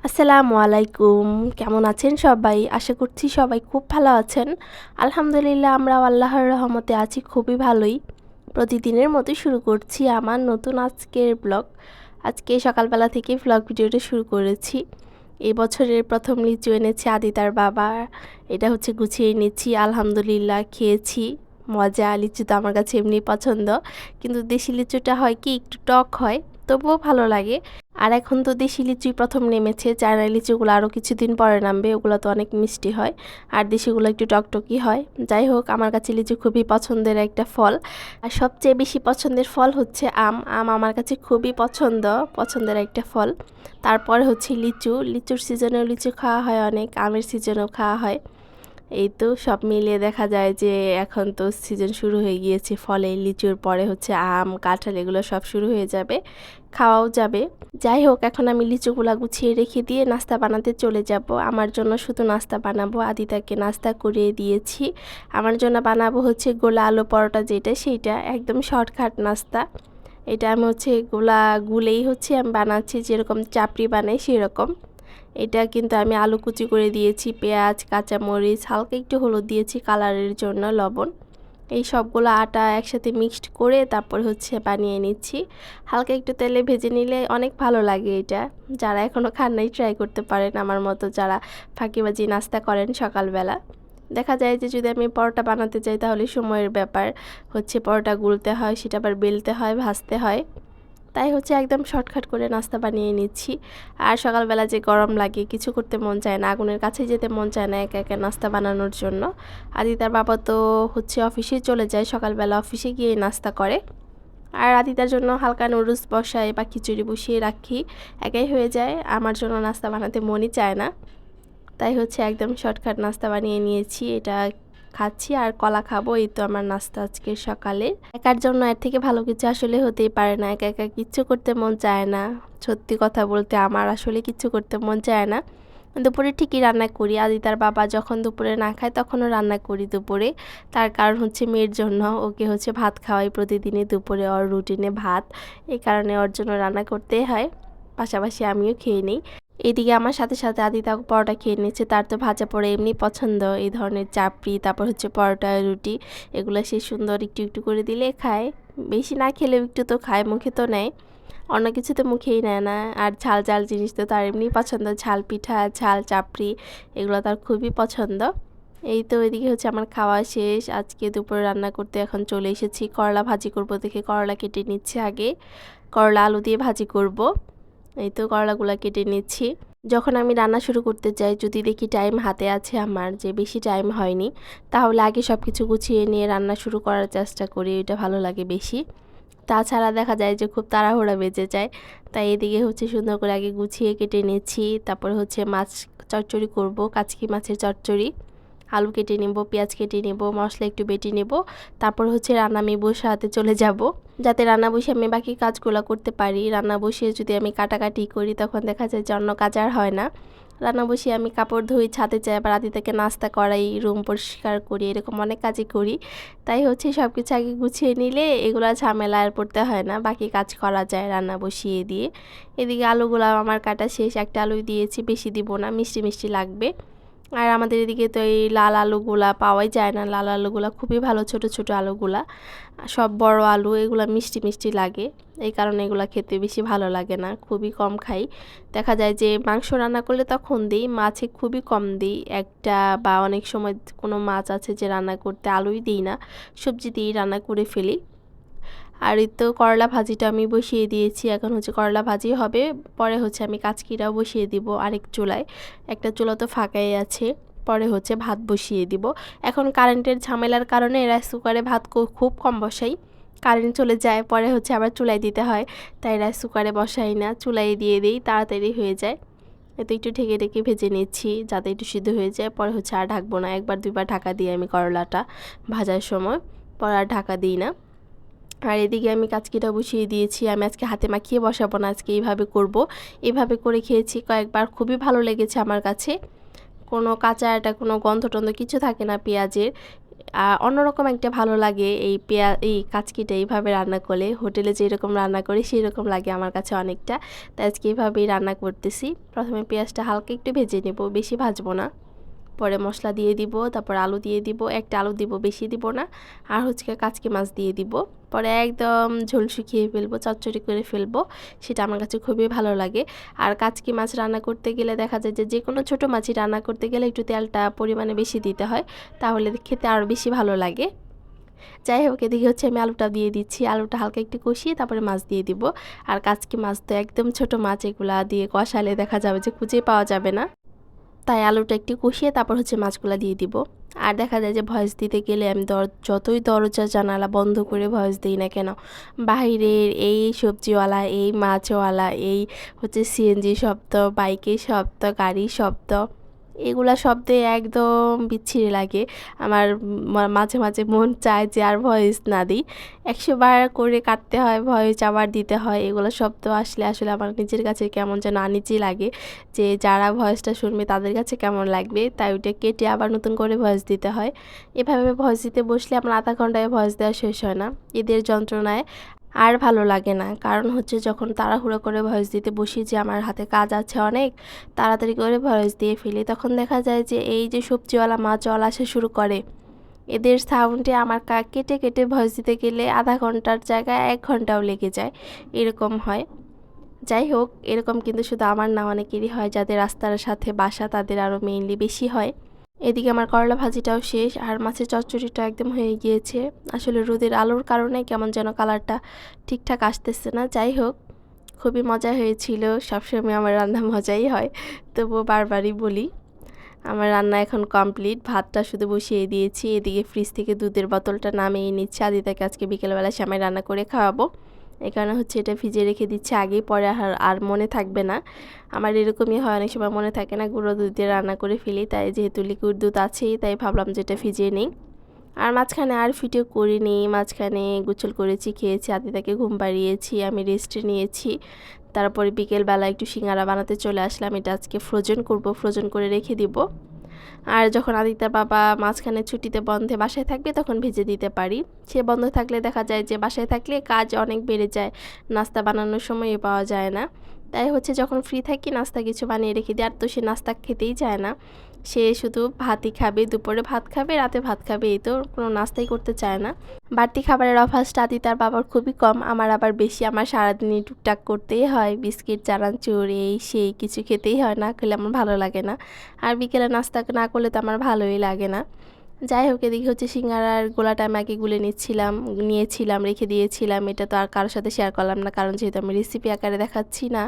আসসালামু আলাইকুম। কেমন আছেন সবাই? আশা করছি সবাই খুব ভালো আছেন। আলহামদুলিল্লাহ আমরাও আল্লাহর রহমতে আছি খুবই ভালোই। প্রতিদিনের মতো শুরু করছি আমার নতুন আজকের ব্লগ। আজকে সকালবেলা থেকেই ব্লগ ভিডিওটা শুরু করেছি। এই বছরের প্রথম লিচু এনেছে আদিতার বাবা। এটা হচ্ছে গুছিয়ে নিচ্ছি, আলহামদুলিল্লাহ খেয়েছি। মজা, লিচু তো আমার কাছে এমনি পছন্দ, কিন্তু দেশি লিচুটা হয় কি একটু টক হয়, তবুও ভালো লাগে। আর এখন তো দেশি লিচুই প্রথম নেমেছে, চায়না লিচুগুলো আরও কিছুদিন পরে নামবে, ওগুলো তো অনেক মিষ্টি হয় আর দেশিগুলো একটু টকটকি হয়। যাই হোক, আমার কাছে লিচু খুবই পছন্দের একটা ফল। আর সবচেয়ে বেশি পছন্দের ফল হচ্ছে আম। আম আমার কাছে খুবই পছন্দের একটা ফল। তারপরে হচ্ছে লিচু, লিচুর সিজনেও লিচু খাওয়া হয় অনেক, আমের সিজনেও খাওয়া হয়। এই তো সব মিলিয়ে দেখা যায় যে এখন তো সিজন শুরু হয়ে গিয়েছে ফলের, লিচুর পরে হচ্ছে আম, কাঁঠাল, এগুলো সব শুরু হয়ে যাবে, খাওয়াও যাবে। যাই হোক, এখন আমি লিচুগুলা গুছিয়ে রেখে দিয়ে নাস্তা বানাতে চলে যাব। আমার জন্য শুধু নাস্তা বানাবো, আদিতাকে নাস্তা করিয়ে দিয়েছি। আমার জন্য বানাবো হচ্ছে গোলা আলু পরোটা, যেটা সেইটা একদম শর্টকাট নাস্তা। এটা আমি হচ্ছে গুলেই হচ্ছে আমি বানাচ্ছি, যেরকম চাপড়ি বানাই সেরকম। এটা কিন্তু আমি আলু কুচি করে দিয়েছি, পেঁয়াজ, কাঁচামরিচ, হালকা একটু হলুদ দিয়েছি কালারের জন্য, লবণ। এই সবগুলো আটা একসাথে মিক্সড করে তারপর হচ্ছে বানিয়ে নিচ্ছি। হালকা একটু তেলে ভেজে নিলে অনেক ভালো লাগে এটা। যারা এখনও খান নাই ট্রাই করতে পারেন, আমার মতো যারা ফাঁকিবাজি নাস্তা করেন সকালবেলা। দেখা যায় যে যদি আমি পরোটা বানাতে চাই তাহলে সময়ের ব্যাপার হচ্ছে, পরোটা গুলতে হয়, সেটা আবার বেলতে হয়, ভাজতে হয়। তাই হচ্ছে একদম শর্টকাট করে নাস্তা বানিয়ে নিচ্ছি। আর সকালবেলা যে গরম লাগে, কিছু করতে মন চায় না, আগুনের কাছে যেতে মন চায় না একা একা নাস্তা বানানোর জন্য। আদিতার বাবা তো হচ্ছে অফিসে চলে যায়, সকালবেলা অফিসে গিয়ে নাস্তা করে। আর আদিতার জন্য হালকা নুডলস বসাই বা খিচুড়ি বসিয়ে রাখি, একাই হয়ে যায়। আমার জন্য নাস্তা বানাতে মনই চায় না, তাই হচ্ছে একদম শর্টকাট নাস্তা বানিয়ে নিয়েছি, এটা খাচ্ছি। আর কলা খাবো, এই তো আমার নাস্তা আজকে সকালে। একার জন্য এর থেকে ভালো কিছু আসলে হতেই পারে না, একা একা কিচ্ছু করতে মন চায় না। সত্যি কথা বলতে আমার আসলে কিচ্ছু করতে মন চায় না। দুপুরে ঠিকই রান্না করি, আদিতার বাবা যখন দুপুরে না খায় তখনও রান্না করি দুপুরে। তার কারণ হচ্ছে মেয়ের জন্য, ওকে হচ্ছে ভাত খাওয়াই প্রতিদিনই দুপুরে, ওর রুটিনে ভাত, এই কারণে ওর জন্য রান্না করতেই হয়। পাশাপাশি আমিও খেয়ে নিই। এদিকে আমার সাথে সাথে আদিতা পরোটা খেয়ে নিচ্ছে, তার তো ভাজা পোড়া এমনি পছন্দ, এই ধরনের চাপড়ি, তারপর হচ্ছে পরোটা, রুটি, এগুলো সে সুন্দর একটু একটু করে দিলে খায়। বেশি না খেলেও একটু তো খায়, মুখে তো নেয়, অন্য কিছু তো মুখেই নেয় না। আর ঝাল ঝাল জিনিস তো তার এমনি পছন্দ, ঝাল পিঠা, ঝাল চাপড়ি, এগুলো তার খুবই পছন্দ। এই তো এদিকে হচ্ছে আমার খাওয়া শেষ। আজকে দুপুরে রান্না করতে এখন চলে এসেছি, করলা ভাজি করব দেখে করলা কেটে নিচ্ছে আগে, করলা আলু দিয়ে ভাজি করব। এই তো করলাগুলো কেটে নিচ্ছি। যখন আমি রান্না শুরু করতে যাই, যদি দেখি টাইম হাতে আছে আমার, যে বেশি টাইম হয়নি, তাহলে আগে সব কিছু গুছিয়ে নিয়ে রান্না শুরু করার চেষ্টা করি, এটা ভালো লাগে বেশি। তাছাড়া দেখা যায় যে খুব তাড়াহুড়া বেঁচে যায়। তাই এদিকে হচ্ছে সুন্দর করে আগে গুছিয়ে কেটে নিচ্ছি। তারপরে হচ্ছে মাছ চচ্চড়ি করব, কাচকি মাছের চচ্চড়ি। আলু কেটে নেব, পেঁয়াজ কেটে নেব, মশলা একটু বেটে নেব। তারপর হচ্ছে রান্না আমি বসাতে চলে যাব, যাতে রান্না বসে আমি বাকি কাজগুলো করতে পারি। রান্না বসিয়ে যদি আমি কাটাকাটি করি তখন দেখা যায় যে অন্য কাজ আর হয় না। রান্না বসিয়ে আমি কাপড় ধুই, ছাদে যাই, আবার থেকে নাস্তা করাই, রুম পরিষ্কার করি, এরকম অনেক কাজই করি। তাই হচ্ছে সব কিছু আগে গুছিয়ে নিলে এগুলো ঝামেলা আর পড়তে হয় না, বাকি কাজ করা যায় রান্না বসিয়ে দিয়ে। এদিকে আলুগুলো আমার কাটা শেষ, একটা আলু দিয়েছি, বেশি দিব না, মিষ্টি মিষ্টি লাগবে। আর আমাদের এদিকে তো এই লাল আলুগুলা পাওয়াই যায় না, লাল আলুগুলা খুবই ভালো, ছোট ছোট আলুগুলা। সব বড় আলু এগুলা মিষ্টি মিষ্টি লাগে, এই কারণে এগুলা খেতে বেশি ভালো লাগে না, খুবই কম খাই। দেখা যায় যে মাংস রান্না করলে তখন দিই, মাছে খুবই কম দিই একটা, বা অনেক সময় কোনো মাছ আছে যে রান্না করতে আলুই দিই না, সবজি দিয়েই রান্না করে ফেলি। আর এই তো করলা ভাজিটা আমি বসিয়ে দিয়েছি, এখন হচ্ছে করলা ভাজি হবে, পরে হচ্ছে আমি কাচকিটাও বসিয়ে দিব আরেক চুলায়, একটা চুলা তো ফাঁকাই আছে। পরে হচ্ছে ভাত বসিয়ে দিব। এখন কারেন্টের ঝামেলার কারণে রাইস কুকারে ভাত খুব কম বসাই, কারেন্ট চলে যায় পরে হচ্ছে আবার চুলায় দিতে হয়, তাই রাইস কুকারে বসাই না, চুলায় দিয়ে দিই, তাড়াতাড়ি হয়ে যায়। এতে একটু ঢেকে ঢেকে ভেজে নিচ্ছি যাতে একটু সিদ্ধ হয়ে যায়, পরে হচ্ছে আর ঢাকবো না, একবার দুইবার ঢাকা দিই আমি করলাটা ভাজার সময়, পরে আর ঢাকা দিই না। আর এদিকে আমি কাচকিটা বসিয়ে দিয়েছি, আমি আজকে হাতে মাখিয়ে বসাবো না, আজকে এইভাবে করব। এভাবে করে খেয়েছি কয়েকবার, খুবই ভালো লেগেছে আমার কাছে। কোনো কাঁচা একটা কোনো গন্ধ টন্ধ কিছু থাকে না পেঁয়াজের, অন্যরকম একটা ভালো লাগে এই কাচকিটা এইভাবে রান্না করলে। হোটেলে যেরকম রান্না করি সেই রকম লাগে আমার কাছে অনেকটা। তাই আজকে এইভাবেই রান্না করতেছি। প্রথমে পেঁয়াজটা হালকা একটু ভেজে নেব, বেশি ভাজবো না। পরে মশলা দিয়ে দিব, তারপর আলু দিয়ে দিব, একটা আলু দিব, বেশি দিব না। আর হচ্ছে কাচকি মাছ দিয়ে দিব। পরে একদম ঝোল শুকিয়ে ফেলবো, চচ্চড়ি করে ফেলবো। সেটা আমার কাছে খুবই ভালো লাগে। আর কাচকি মাছ রান্না করতে গেলে দেখা যায় যে কোনো ছোটো মাছই রান্না করতে গেলে একটু তেলটা পরিমাণে বেশি দিতে হয়, তাহলে খেতে আরও বেশি ভালো লাগে। যাই হোক, এদিকে হচ্ছে আমি আলুটা দিয়ে দিচ্ছি। আলুটা হালকা একটু কষিয়ে তারপরে মাছ দিয়ে দিব। আর কাচকি মাছ তো একদম ছোট মাছ, এগুলা দিয়ে কষালে দেখা যাবে যে খুঁজে পাওয়া যাবে না। তাই আলুটা একটু কষিয়ে তারপর হচ্ছে মাছগুলো দিয়ে দিব। আর দেখা যায় যে ভয়েস দিতে গেলে আমি যতই দরজা জানালা বন্ধ করে ভয়েস দিই না কেন, বাইরের এই সবজিওয়ালা, এই মাছওয়ালা, এই হচ্ছে সিএনজি শব্দ, বাইকের শব্দ, গাড়ির শব্দ, এগুলা শব্দে একদম বিচ্ছিরি লাগে। আমার মাঝে মাঝে মন চায় যে আর ভয়েস না দিই। 100 বার করে কাটতে হয়, ভয়েস আবার দিতে হয়। এগুলো শব্দ আসলে আসলে আমার নিজের কাছে কেমন যেন আনিজি লাগে, যে যারা ভয়েসটা শুনবে তাদের কাছে কেমন লাগবে। তাই ওইটা কেটে আবার নতুন করে ভয়েস দিতে হয়। এভাবে ভয়েস দিতে বসলে আমার আধা ঘন্টায় ভয়েস দেওয়া শেষ হয় না। এদের যন্ত্রণায় আর ভালো লাগে না। কারণ হচ্ছে যখন তাড়াহুড়ো করে ভয়েস দিতে বসি, যে আমার হাতে কাজ আছে অনেক, তাড়াতাড়ি করে ভয়েস দিয়ে ফেলি, তখন দেখা যায় যে এই যে সবজিওয়ালা মাছওয়ালা আসা শুরু করে, এদের সাউন্ডে আমার কেটে কেটে ভয়েস দিতে গেলে আধা ঘন্টার জায়গায় 1 ঘন্টাও লেগে যায়, এরকম হয়। যাই হোক, এরকম কিন্তু শুধু আমার না, অনেকেরই হয়। যাদের রাস্তার সাথে বাসা তাদের আরও মেইনলি বেশি হয়। এদিকে আমার করলা ভাজিটাও শেষ, আর মাছের চচ্চড়িটা একদম হয়ে গিয়েছে। আসলে রোদের আলোর কারণে কেমন যেন কালারটা ঠিকঠাক আসতেছে না। যাই হোক, খুবই মজা হয়েছিল। সবসময় আমার রান্না মজাই হয়, তবুও বারবারই বলি। আমার রান্না এখন কমপ্লিট, ভাতটা শুধু বসিয়ে দিয়েছি। এদিকে ফ্রিজ থেকে দুধের বোতলটা নামিয়ে নিচ্ছি। আদিতাকে আজকে বিকেলবেলা সেমাই রান্না করে খাওয়াবো, এই কারণে হচ্ছে এটা ভিজিয়ে রেখে দিচ্ছি আগেই, পরে আর মনে থাকবে না। আমার এরকমই হয়, অনেক সময় মনে থাকে না, গুঁড়ো দুধ দিয়ে রান্না করে ফেলি। তাই যেহেতু লিকুইড দুধ আছেই, তাই ভাবলাম যে এটা ভিজিয়ে নিই। আর মাঝখানে আর ভিডিও করিনি, মাঝখানে গোসল করেছি, খেয়েছি, আদিতাকে ঘুম পাড়িয়েছি, আমি রেস্ট নিয়েছি। তারপরে বিকেলবেলা একটু সিঙ্গারা বানাতে চলে আসলাম। এটা আজকে ফ্রোজেন করব, ফ্রোজেন করে রেখে দিব। আর যখন আদিত্যর বাবা মাঝখানে ছুটিতে বন্ধে বাসায় থাকবে তখন ভেজে দিতে পারি। সে বন্ধ থাকলে দেখা যায় যে বাসায় থাকলে কাজ অনেক বেড়ে যায়, নাস্তা বানানোর সময়ও পাওয়া যায় না। তাই হচ্ছে যখন ফ্রি থাকি নাস্তা কিছু বানিয়ে রেখে দিই। আর তো সে নাস্তা খেতেই চায় না, সে শুধু ভাতই খাবে, দুপুরে ভাত খাবে, রাতে ভাত খাবে, এই তো কোনো নাস্তাই করতে চায় না। বাড়তি খাবারের অভ্যাসটা আদিতার বাবার খুবই কম, আমার আবার বেশি। আমার সারাদিনই টুকটাক করতেই হয়, বিস্কিট, চানাচুর, এই সেই কিছু খেতেই হয়, না খেলে আমার ভালো লাগে না। আর বিকেলে নাস্তা না করলে তো আমার ভালোই লাগে না। যাই হোক, এদিকে হচ্ছে সিঙ্গারার গোলাটা আমি আগে গুলে নিয়েছিলাম, রেখে দিয়েছিলাম। এটা তো আর কারোর সাথে শেয়ার করলাম না, কারণ যেহেতু আমি রেসিপি আকারে দেখাচ্ছি না,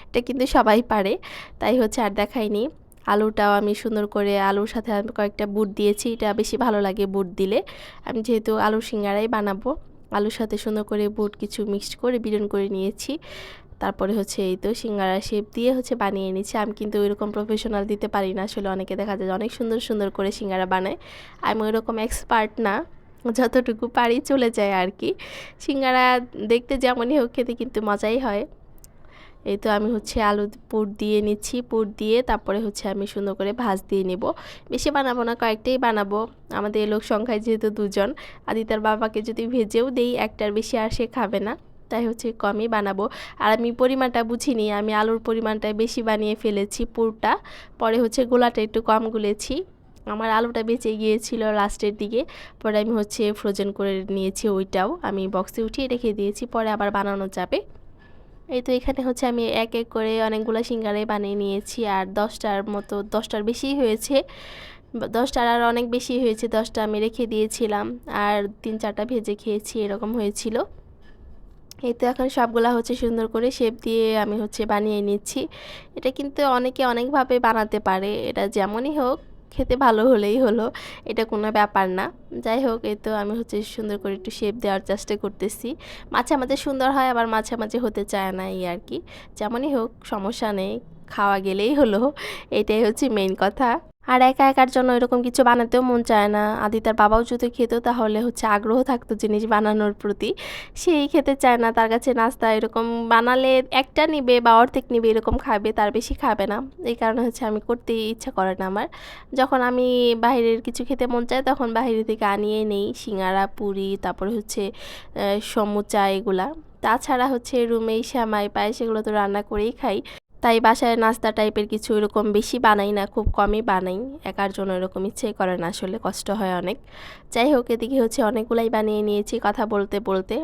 এটা কিন্তু সবাই পারে, তাই হচ্ছে আর দেখাইনি। আলুটাও আমি সুন্দর করে, আলুর সাথে আমি কয়েকটা বুট দিয়েছি, এটা বেশি ভালো লাগে বুট দিলে। আমি যেহেতু আলুর সিঙ্গারাই বানাবো, আলুর সাথে সুন্দর করে বুট কিছু মিক্সড করে বিরন করে নিয়েছি। তারপরে হচ্ছে এই তো সিঙ্গারা শেপ দিয়ে হচ্ছে বানিয়ে নিচ্ছি। আমি কিন্তু ওইরকম প্রফেশনাল দিতে পারি না, আসলে অনেকে দেখা যায় অনেক সুন্দর সুন্দর করে সিঙ্গারা বানায়, আমি ওইরকম এক্সপার্ট না, যতটুকু পারি চলে যায় আর কি। সিঙ্গারা দেখতে যেমনই হোক, খেতে কিন্তু মজাই হয়। এই তো আমি হচ্ছে আলু পুর দিয়ে নিচ্ছি, পুর দিয়ে তারপরে হচ্ছে আমি সুন্দর করে ভাজ দিয়ে নেব। বেশি বানাবো না, কয়েকটাই বানাবো। আমাদের লোক সংখ্যায় যেহেতু 2 জন, আদিতার বাবাকে যদি ভেজেও দেই একটার বেশি আর সে খাবে না, তাই হচ্ছে কমই বানাবো। আর আমি পরিমাণটা বুঝিনি, আমি আলুর পরিমাণটা বেশি বানিয়ে ফেলেছি পুরটা, পরে হচ্ছে গোলাটা একটু কম গুলেছি। আমার আলুটা বেঁচে গিয়েছিল লাস্টের দিকে, পরে আমি হচ্ছে ফ্রোজেন করে নিয়েছি, ওইটাও আমি বক্সে উঠিয়ে রেখে দিয়েছি, পরে আবার বানানো যাবে। এই তো এখানে হচ্ছে আমি এক এক করে অনেকগুলো সিঙ্গারাই বানিয়ে নিয়েছি। আর 10টার মতো, 10টার বেশিই হয়েছে, 10টার আর অনেক বেশি হয়েছে। 10টা আমি রেখে দিয়েছিলাম, আর 3-4টা ভেজে খেয়েছি, এরকম হয়েছিল। এই তো এখন সবগুলা হচ্ছে সুন্দর করে শেপ দিয়ে আমি হচ্ছে বানিয়ে নিচ্ছি। এটা কিন্তু অনেকে অনেকভাবে বানাতে পারে, এটা যেমনই হোক খেতে ভালো হলেই হলো, এটা কোনো ব্যাপার না। যাই হোক, এই তো আমি হচ্ছে সুন্দর করে একটু শেপ দেওয়ার চেষ্টা করতেছি। মাঝে মাঝে সুন্দর হয়, আবার মাঝে মাঝে হতে চায় না, এই আর কি। যেমনই হোক সমস্যা নেই, খাওয়া গেলেই হলো, এটাই হচ্ছে মেইন কথা। আর একা একার জন্য এরকম কিছু বানাতেও মন চায় না। আদিতার বাবাও যদি খেত তাহলে হচ্ছে আগ্রহ থাকতো জিনিস বানানোর প্রতি, সেই খেতে চায় না। তার কাছে নাস্তা এরকম বানালে একটা নিবে বা অর্ধেক নিবে, এরকম খাবে, তার বেশি খাবে না। এই কারণে হচ্ছে আমি করতে ইচ্ছা করে না আমার। যখন আমি বাইরের কিছু খেতে মন চায় তখন বাইরে থেকে আনিয়ে নেই, সিঙ্গারা, পুরি, তারপরে হচ্ছে সমুচা এগুলা। তাছাড়া হচ্ছে রুমেই সেমাই পায়েস এগুলো তো রান্না করেই খাই। তাই বাসায় নাস্তা টাইপের কিছু এরকম বেশি বানাই না, খুব কমই বানাই। একার জন্য এরকম ইচ্ছে করে না, আসলে কষ্ট হয় অনেক। যাই হোক, এদিকে হচ্ছে অনেকগুলাই বানিয়ে নিয়েছি কথা বলতে বলতে।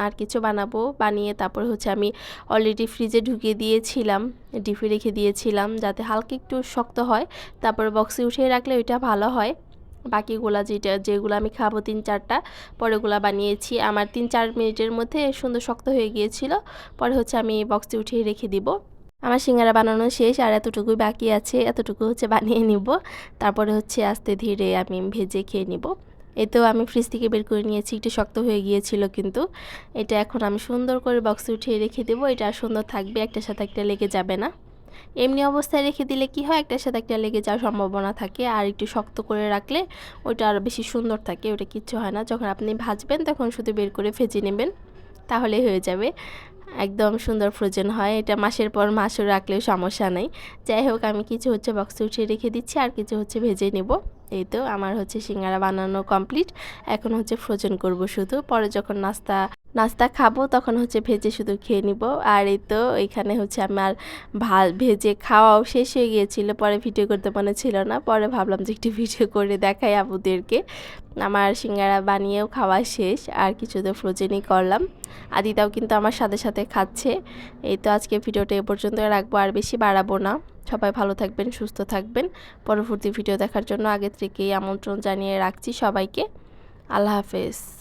আর কিছু বানাবো, বানিয়ে তারপর হচ্ছে আমি অলরেডি ফ্রিজে ঢুকিয়ে দিয়েছিলাম, ডিপে রেখে দিয়েছিলাম যাতে হালকা একটু শক্ত হয়। তারপর বক্সে উঠিয়ে রাখলে ওইটা ভালো হয়। বাকিগুলা যেগুলো আমি খাবো 3-4টা পরেগুলা বানিয়েছি, আমার 3-4 মিনিটের মধ্যে সুন্দর শক্ত হয়ে গিয়েছিল। পরে হচ্ছে আমি বক্সে উঠিয়ে রেখে দিব। আমার সিঙ্গারা বানানো শেষ, আর এতটুকুই বাকি আছে, এতটুকু হচ্ছে বানিয়ে নিব। তারপরে হচ্ছে আস্তে ধীরে আমি ভেজে খেয়ে নিব। এতেও আমি ফ্রিজ থেকে বের করে নিয়েছি, একটু শক্ত হয়ে গিয়েছিল, কিন্তু এটা এখন আমি সুন্দর করে বক্সে উঠিয়ে রেখে দেবো। এটা আর সুন্দর থাকবে, একটার সাথে একটা লেগে যাবে না। এমনি অবস্থায় রেখে দিলে কি হয়, একটার সাথে একটা লেগে যাওয়ার সম্ভাবনা থাকে। আর একটু শক্ত করে রাখলে ওইটা আরও বেশি সুন্দর থাকে, ওটা কিচ্ছু হয় না। যখন আপনি ভাজবেন তখন শুধু বের করে ভেজে নেবেন, তাহলেই হয়ে যাবে। একদম সুন্দর ফ্রোজেন হয়, এটা মাসের পর মাসও রাখলেও সমস্যা নেই। যাই হোক, আমি কিছু হচ্ছে বক্সে উঠিয়ে রেখে দিচ্ছি, আর কিছু হচ্ছে ভেজে নেব। এই তো আমার হচ্ছে সিঙ্গারা বানানো কমপ্লিট। এখন হচ্ছে ফ্রোজেন করব শুধু, পরে যখন নাস্তা খাবো তখন হচ্ছে ভেজে শুধু খেয়ে নিব। আর এই তো এখানে হচ্ছে আমার ভেজে খাওয়াও শেষ হয়ে গিয়েছিল, পরে ভিডিও করতে মনে ছিল না, পরে ভাবলাম যে একটু ভিডিও করে দেখাই আপুদেরকে। আমার সিঙ্গারা বানিয়েও খাওয়া শেষ, আর কিছু তো ফ্রোজেনই করলাম। আদিতাও কিন্তু আমার সাথে সাথে খাচ্ছে। এই তো আজকে ভিডিওটা এ পর্যন্ত রাখবো, আর বেশি বাড়াবো না। সবাই ভালো থাকবেন, সুস্থ থাকবেন। পরবর্তী ভিডিও দেখার জন্য আগে থেকেই আমন্ত্রণ জানিয়ে রাখছি সবাইকে। আল্লাহ হাফেজ।